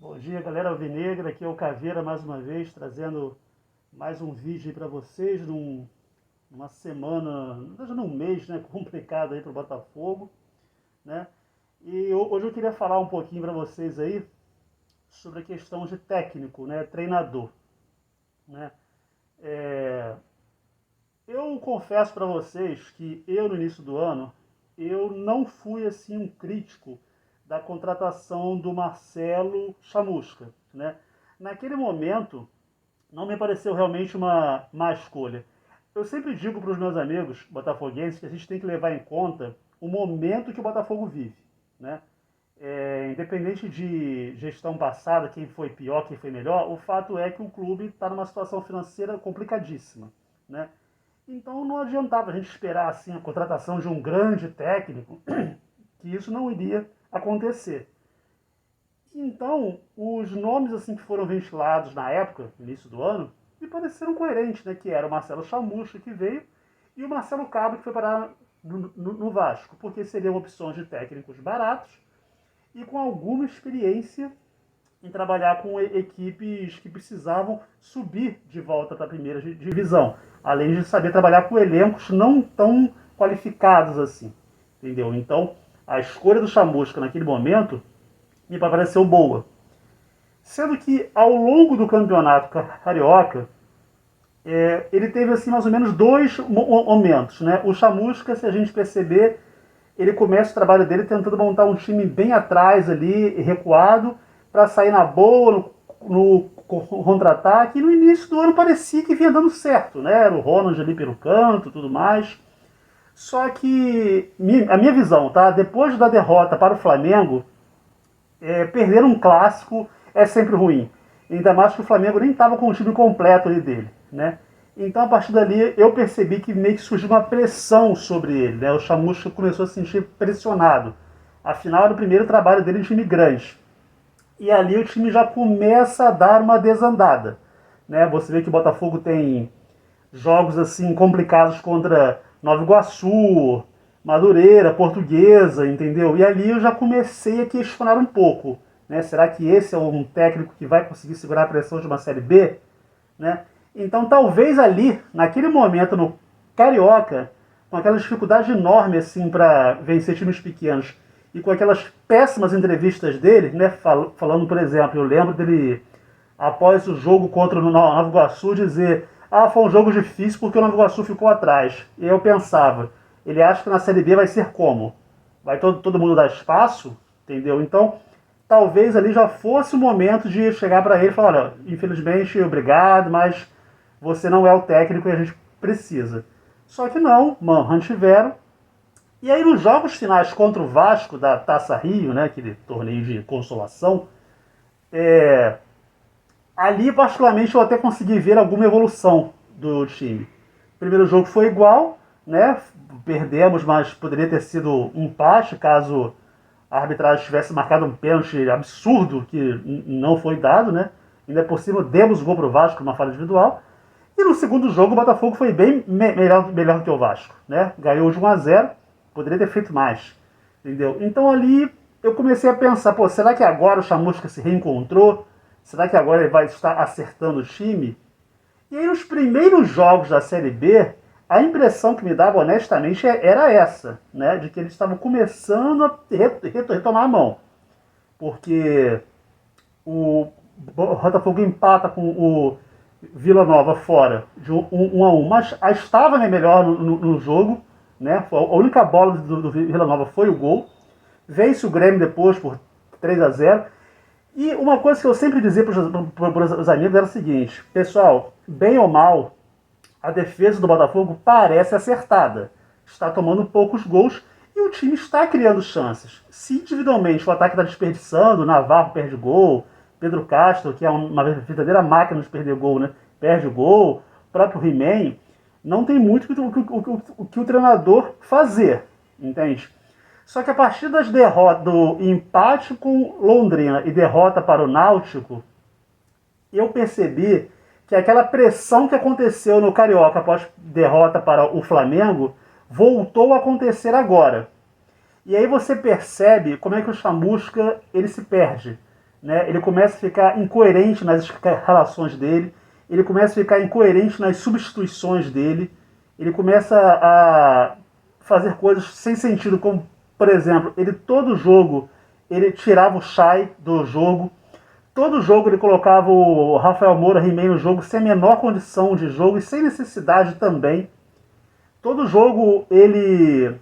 Bom dia, galera alvinegra. Aqui é o Caveira mais uma vez, trazendo mais um vídeo para vocês numa semana, na verdade num mês, né, complicado aí para o Botafogo, né? E hoje eu queria falar um pouquinho para vocês aí sobre a questão de técnico, né, treinador, né? Eu confesso para vocês que eu no início do ano eu não fui assim um crítico da contratação do Marcelo Chamusca, né? Naquele momento não me pareceu realmente uma má escolha. Eu sempre digo para os meus amigos botafoguenses que a gente tem que levar em conta o momento que o Botafogo vive, né? Independente de gestão passada, quem foi pior, quem foi melhor, o fato é que o clube está numa situação financeira complicadíssima, né? Então não adiantava a gente esperar assim a contratação de um grande técnico, que isso não iria acontecer. Então, os nomes assim que foram ventilados na época, no início do ano, me pareceram coerentes, né? Que era o Marcelo Chamusca que veio e o Marcelo Cabo que foi parar no Vasco, porque seriam opções de técnicos baratos e com alguma experiência em trabalhar com equipes que precisavam subir de volta para a primeira divisão, além de saber trabalhar com elencos não tão qualificados assim, entendeu? Então, a escolha do Chamusca naquele momento me pareceu boa. Sendo que ao longo do campeonato carioca, ele teve assim mais ou menos dois momentos, né? O Chamusca, se a gente perceber, ele começa o trabalho dele tentando montar um time bem atrás ali, recuado, para sair na boa, no contra-ataque. E no início do ano parecia que vinha dando certo, né? Era o Ronald ali pelo canto, tudo mais. Só que a minha visão, tá? Depois da derrota para o Flamengo, perder um clássico é sempre ruim. Ainda mais que o Flamengo nem estava com o time completo ali dele, né? Então, a partir dali, eu percebi que meio que surgiu uma pressão sobre ele, né? O Chamusca começou a se sentir pressionado. Afinal, era o primeiro trabalho dele em time grande. E ali o time já começa a dar uma desandada, né? Você vê que o Botafogo tem jogos assim complicados contra Nova Iguaçu, Madureira, Portuguesa, entendeu? E ali eu já comecei a questionar um pouco, né? Será que esse é um técnico que vai conseguir segurar a pressão de uma Série B, né? Então talvez ali, naquele momento no Carioca, com aquela dificuldade enorme assim para vencer times pequenos e com aquelas péssimas entrevistas dele, né? Falando, por exemplo, eu lembro dele após o jogo contra o Nova Iguaçu dizer: ah, foi um jogo difícil porque o Nova Iguaçu ficou atrás. E eu pensava, ele acha que na Série B vai ser como? Vai todo mundo dar espaço? Entendeu? Então, talvez ali já fosse o momento de chegar para ele e falar: olha, infelizmente, obrigado, mas você não é o técnico e a gente precisa. Só que não, mantiveram. E aí nos jogos finais contra o Vasco da Taça Rio, né, aquele torneio de consolação, ali, particularmente, eu até consegui ver alguma evolução do time. O primeiro jogo foi igual, né? Perdemos, mas poderia ter sido um empate caso a arbitragem tivesse marcado um pênalti absurdo que não foi dado, né? Ainda por cima, demos o gol pro Vasco, uma falha individual. E no segundo jogo, o Botafogo foi bem melhor do que o Vasco, né? Ganhou de 1-0, poderia ter feito mais, entendeu? Então ali eu comecei a pensar, pô, será que agora o Chamusca se reencontrou? Será que agora ele vai estar acertando o time? E aí nos primeiros jogos da Série B, a impressão que me dava honestamente era essa, né? De que eles estavam começando a retomar a mão. Porque o Botafogo empata com o Vila Nova fora de 1-1, mas estava melhor no jogo, né? A única bola do Vila Nova foi o gol. Vence o Grêmio depois por 3-0. E uma coisa que eu sempre dizia para os amigos era o seguinte: pessoal, bem ou mal, a defesa do Botafogo parece acertada. Está tomando poucos gols e o time está criando chances. Se individualmente o ataque está desperdiçando, Navarro perde gol, Pedro Castro, que é uma verdadeira máquina de perder gol, né? Perde o gol, o próprio He-Man, não tem muito o que o treinador fazer, entende? Só que a partir das derrotas, do empate com Londrina e derrota para o Náutico, eu percebi que aquela pressão que aconteceu no Carioca após derrota para o Flamengo voltou a acontecer agora. E aí você percebe como é que o Chamusca ele se perde. né? Ele começa a ficar incoerente nas escalações dele, ele começa a ficar incoerente nas substituições dele, ele começa a fazer coisas sem sentido, como, por exemplo, ele todo jogo ele tirava o Chay do jogo, todo jogo ele colocava o Rafael Moura He-Man no jogo sem a menor condição de jogo e sem necessidade também. Todo jogo ele,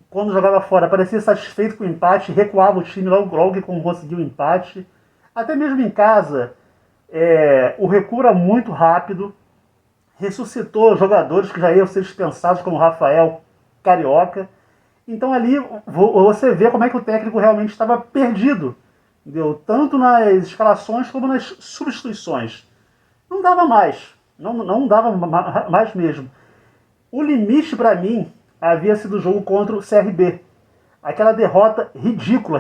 quando jogava fora, parecia satisfeito com o empate, recuava o time logo que conseguiu o empate. Até mesmo em casa, o recuo era muito rápido, ressuscitou jogadores que já iam ser dispensados, como o Rafael Carioca. Então ali você vê como é que o técnico realmente estava perdido, entendeu? Tanto nas escalações como nas substituições. Não dava mais, não dava mais mesmo. O limite para mim havia sido o jogo contra o CRB. Aquela derrota ridícula,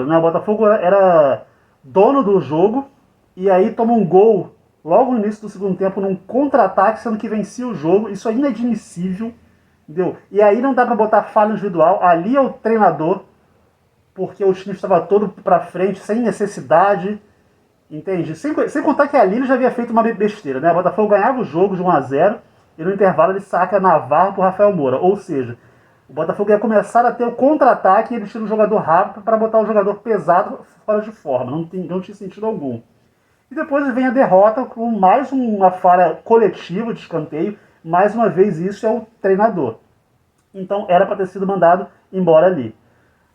né? O Botafogo era dono do jogo e aí toma um gol logo no início do segundo tempo num contra-ataque, sendo que vencia o jogo. Isso é inadmissível, entendeu? E aí não dá para botar falha individual. Ali é o treinador, porque o time estava todo para frente, sem necessidade, entende? Sem contar que ali ele já havia feito uma besteira, né? O Botafogo ganhava o jogo de 1-0 e no intervalo ele saca Navarro pro Rafael Moura. Ou seja, o Botafogo ia começar a ter o contra-ataque e ele tira um jogador rápido para botar o jogador pesado fora de forma. Não tinha sentido algum. E depois vem a derrota com mais uma falha coletiva de escanteio. Mais uma vez isso é o treinador. Então era para ter sido mandado embora ali.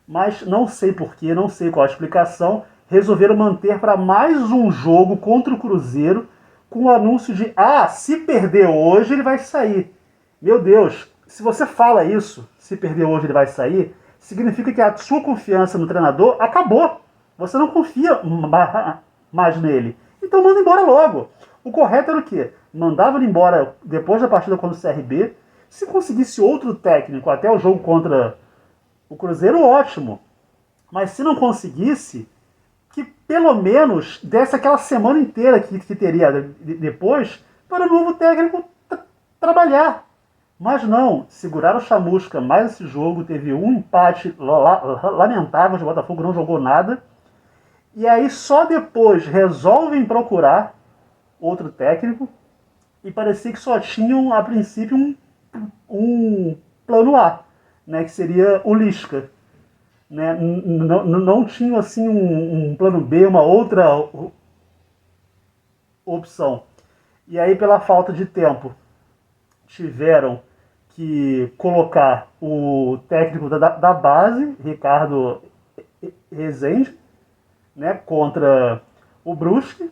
Mas não sei porquê, não sei qual a explicação, resolveram manter para mais um jogo contra o Cruzeiro, com o anúncio de, se perder hoje ele vai sair. Meu Deus, se você fala isso, se perder hoje ele vai sair, significa que a sua confiança no treinador acabou. Você não confia mais nele. Então manda embora logo. O correto era o quê? Mandava ele embora depois da partida contra o CRB. Se conseguisse outro técnico até o jogo contra o Cruzeiro, ótimo. Mas se não conseguisse, que pelo menos desse aquela semana inteira que teria depois para o novo técnico trabalhar. Mas não, seguraram o Chamusca mais esse jogo, teve um empate lamentável, o Botafogo não jogou nada. E aí só depois resolvem procurar outro técnico e parecia que só tinham, a princípio, um plano A, né, que seria o Lisca. Né? Não tinham assim um plano B, uma outra opção. E aí, pela falta de tempo, tiveram que colocar o técnico da base, Ricardo Rezende, né, contra o Brusque.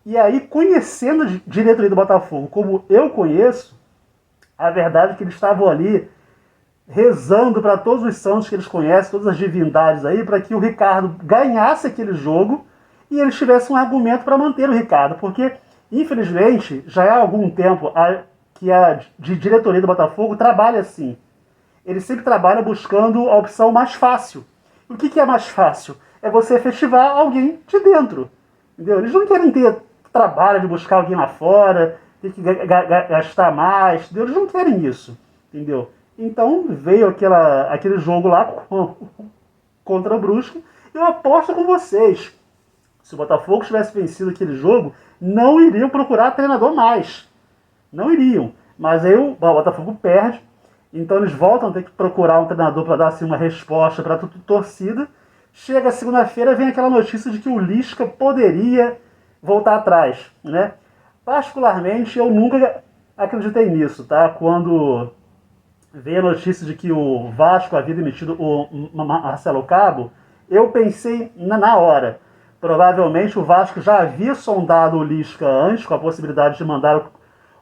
E aí, conhecendo a diretoria do Botafogo como eu conheço, a verdade é que eles estavam ali rezando para todos os santos que eles conhecem, todas as divindades aí, para que o Ricardo ganhasse aquele jogo e eles tivessem um argumento para manter o Ricardo, porque, infelizmente, já há algum tempo que a diretoria do Botafogo trabalha assim. Eles sempre trabalham buscando a opção mais fácil. O que é mais fácil? É você efetivar alguém de dentro. Entendeu? Eles não querem ter trabalho de buscar alguém lá fora, ter que gastar mais, entendeu? Eles não querem isso, entendeu? Então veio aquele jogo lá contra o Brusque. Eu aposto com vocês, se o Botafogo tivesse vencido aquele jogo, não iriam procurar treinador mais. Não iriam. Mas aí o Botafogo perde, então eles voltam a ter que procurar um treinador para dar assim, uma resposta para a torcida. Chega segunda-feira, vem aquela notícia de que o Lisca poderia voltar atrás, né? Particularmente, eu nunca acreditei nisso, tá? Quando veio a notícia de que o Vasco havia demitido o Marcelo Cabo, eu pensei na hora. Provavelmente o Vasco já havia sondado o Lisca antes, com a possibilidade de mandar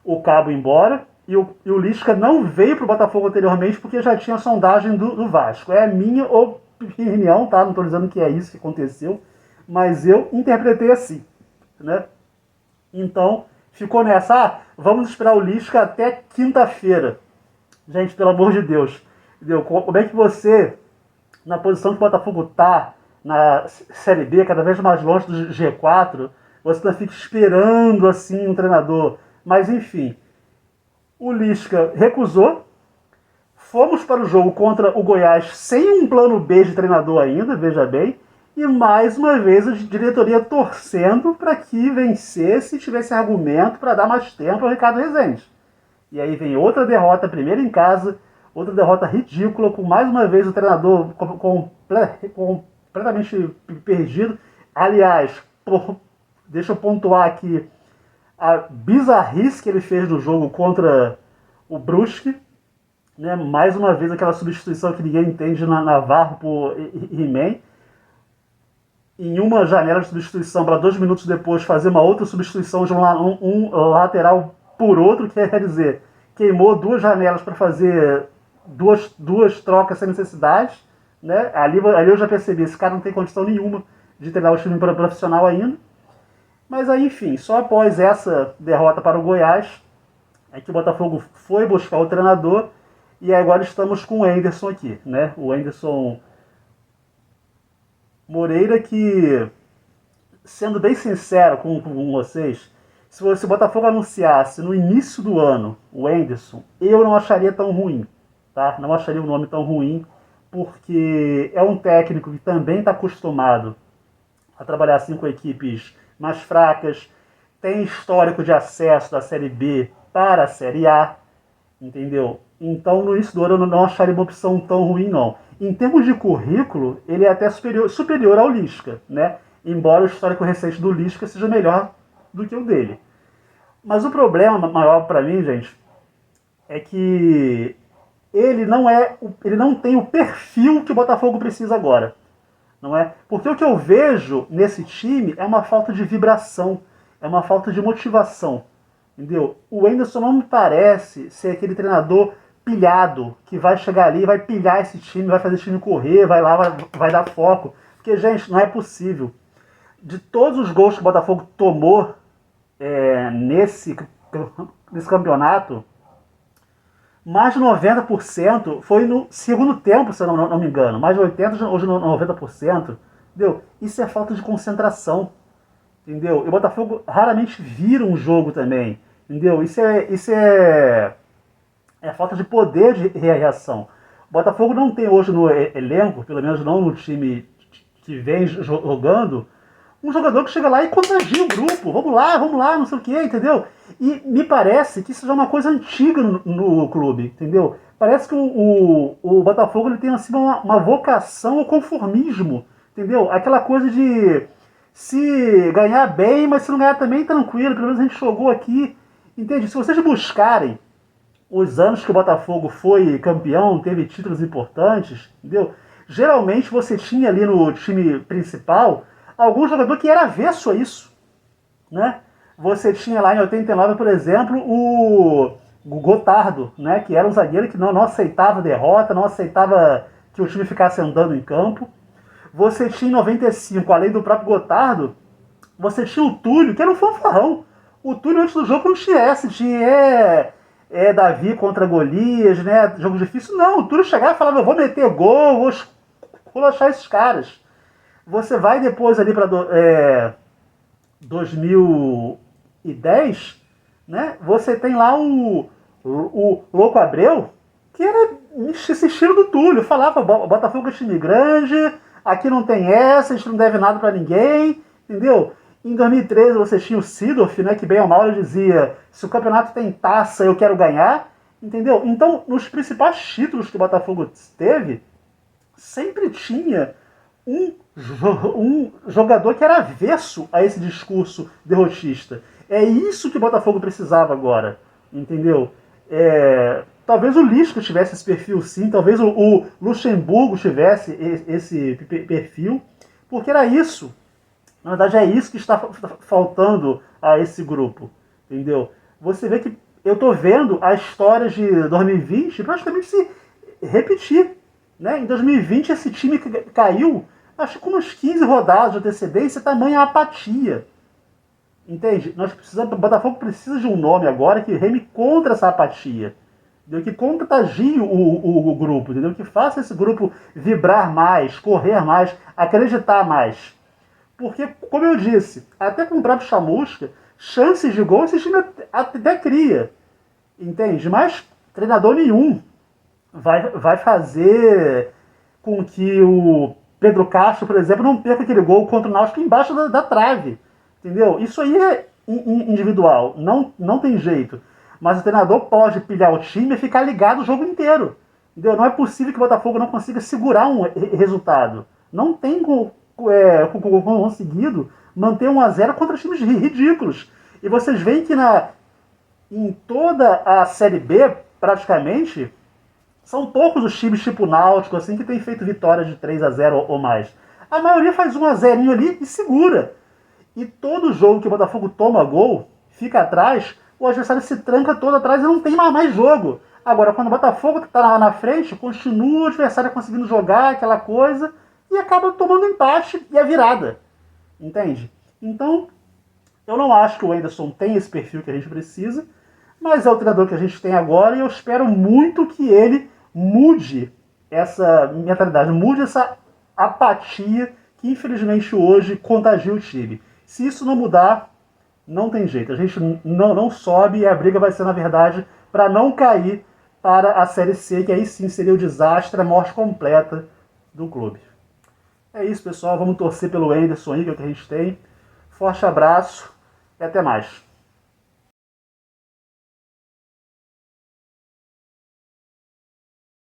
o Cabo embora, e o Lisca não veio para o Botafogo anteriormente porque já tinha sondagem do Vasco. É a minha opinião, tá? Não estou dizendo que é isso que aconteceu, mas eu interpretei assim, né? Então, ficou nessa, vamos esperar o Lisca até quinta-feira. Gente, pelo amor de Deus, entendeu? Como é que você, na posição que o Botafogo está, na Série B, cada vez mais longe do G4, você ainda fica esperando assim um treinador. Mas enfim, o Lisca recusou. Fomos para o jogo contra o Goiás sem um plano B de treinador ainda, veja bem. E mais uma vez a diretoria torcendo para que vencesse e tivesse argumento para dar mais tempo ao Ricardo Rezende. E aí vem outra derrota, primeiro em casa, outra derrota ridícula, com mais uma vez o treinador completamente perdido. Aliás, deixa eu pontuar aqui a bizarrice que ele fez no jogo contra o Brusque. Né? Mais uma vez aquela substituição que ninguém entende na Navarro por He-Man. Em uma janela de substituição, para 2 minutos depois fazer uma outra substituição de um lateral por outro, quer dizer, queimou 2 janelas para fazer duas trocas sem necessidade. Né? Ali eu já percebi, esse cara não tem condição nenhuma de treinar o time profissional ainda. Mas aí, enfim, só após essa derrota para o Goiás é que o Botafogo foi buscar o treinador e agora estamos com o Anderson aqui, né? O Anderson Moreira, que, sendo bem sincero com vocês, se o Botafogo anunciasse no início do ano o Anderson, eu não acharia tão ruim, tá? Não acharia o nome tão ruim, porque é um técnico que também está acostumado a trabalhar assim com equipes mais fracas, tem histórico de acesso da Série B para a Série A, entendeu? Então, no início do ano, eu não acharia uma opção tão ruim, não. Em termos de currículo, ele é até superior ao Lisca, né? Embora o histórico recente do Lisca seja melhor do que o dele. Mas o problema maior para mim, gente, é que ele não tem o perfil que o Botafogo precisa agora. Não é? Porque o que eu vejo nesse time é uma falta de vibração, é uma falta de motivação. Entendeu? O Anderson não me parece ser aquele treinador pilhado, que vai chegar ali, vai pilhar esse time, vai fazer o time correr, vai lá, vai dar foco. Porque, gente, não é possível. De todos os gols que o Botafogo tomou nesse campeonato, mais de 90% foi no segundo tempo, se eu não me engano. Mais de 80% ou de 90%. Entendeu? Isso é falta de concentração. Entendeu? E o Botafogo raramente vira um jogo também. Entendeu? Isso é falta de poder de reação. O Botafogo não tem hoje no elenco, pelo menos não no time que vem jogando, um jogador que chega lá e contagia o grupo. Vamos lá, não sei o que, entendeu? E me parece que isso já é uma coisa antiga no clube, entendeu? Parece que o Botafogo ele tem assim, uma vocação ao conformismo, entendeu? Aquela coisa de se ganhar bem, mas se não ganhar também, tranquilo, pelo menos a gente jogou aqui, entende? Se vocês buscarem os anos que o Botafogo foi campeão, teve títulos importantes, entendeu? Geralmente você tinha ali no time principal algum jogador que era avesso a isso, né? Você tinha lá em 89, por exemplo, o Gotardo, né? Que era um zagueiro que não aceitava derrota, não aceitava que o time ficasse andando em campo. Você tinha em 95, além do próprio Gotardo, você tinha o Túlio, que era um fanfarrão. O Túlio antes do jogo não tinha essa, tinha Davi contra Golias, né? Jogo difícil. Não, o Túlio chegava e falava, eu vou meter gol, vou esculachar esses caras. Você vai depois ali para 2010, né? Você tem lá o Louco Abreu, que era esse estilo do Túlio. Falava, Botafogo é time grande, aqui não tem essa, a gente não deve nada para ninguém, entendeu? Em 2013 você tinha o Sidorf, né, que bem ou mal ele dizia, se o campeonato tem taça, eu quero ganhar, entendeu? Então, nos principais títulos que o Botafogo teve, sempre tinha um jogador que era avesso a esse discurso derrotista. É isso que o Botafogo precisava agora, entendeu? Talvez o Lisca tivesse esse perfil sim, talvez o Luxemburgo tivesse esse perfil, porque era isso. Na verdade é isso que está faltando a esse grupo, entendeu? Você vê que eu estou vendo a história de 2020 praticamente se repetir, né? Em 2020 esse time caiu, acho que com umas 15 rodadas de antecedência, tamanha apatia. Entende? O Botafogo precisa de um nome agora que reme contra essa apatia. Entendeu? Que contagie o grupo, entendeu? Que faça esse grupo vibrar mais, correr mais, acreditar mais. Porque, como eu disse, até com o próprio Chamusca, chances de gol esse time até cria. Entende? Mas treinador nenhum vai fazer com que o Pedro Castro, por exemplo, não perca aquele gol contra o Náutico embaixo da trave. Entendeu? Isso aí é individual, não tem jeito. Mas o treinador pode pilhar o time e ficar ligado o jogo inteiro. Entendeu? Não é possível que o Botafogo não consiga segurar um resultado. Não tem conseguido manter 1-0 contra times ridículos. E vocês veem que em toda a Série B, praticamente, são poucos os times tipo Náutico assim, que tem feito vitórias de 3-0 ou mais. A maioria faz 1-0 ali e segura. E todo jogo que o Botafogo toma gol, fica atrás, o adversário se tranca todo atrás e não tem mais jogo. Agora, quando o Botafogo está lá na frente, continua o adversário conseguindo jogar aquela coisa e acaba tomando empate e a virada. Entende? Então, eu não acho que o Anderson tem esse perfil que a gente precisa, mas é o treinador que a gente tem agora e eu espero muito que ele mude essa mentalidade, mude essa apatia que infelizmente hoje contagia o time. Se isso não mudar, não tem jeito. A gente não sobe e a briga vai ser, na verdade, para não cair para a Série C, que aí sim seria o desastre, a morte completa do clube. É isso, pessoal. Vamos torcer pelo Anderson aí, que é o que a gente tem. Forte abraço e até mais.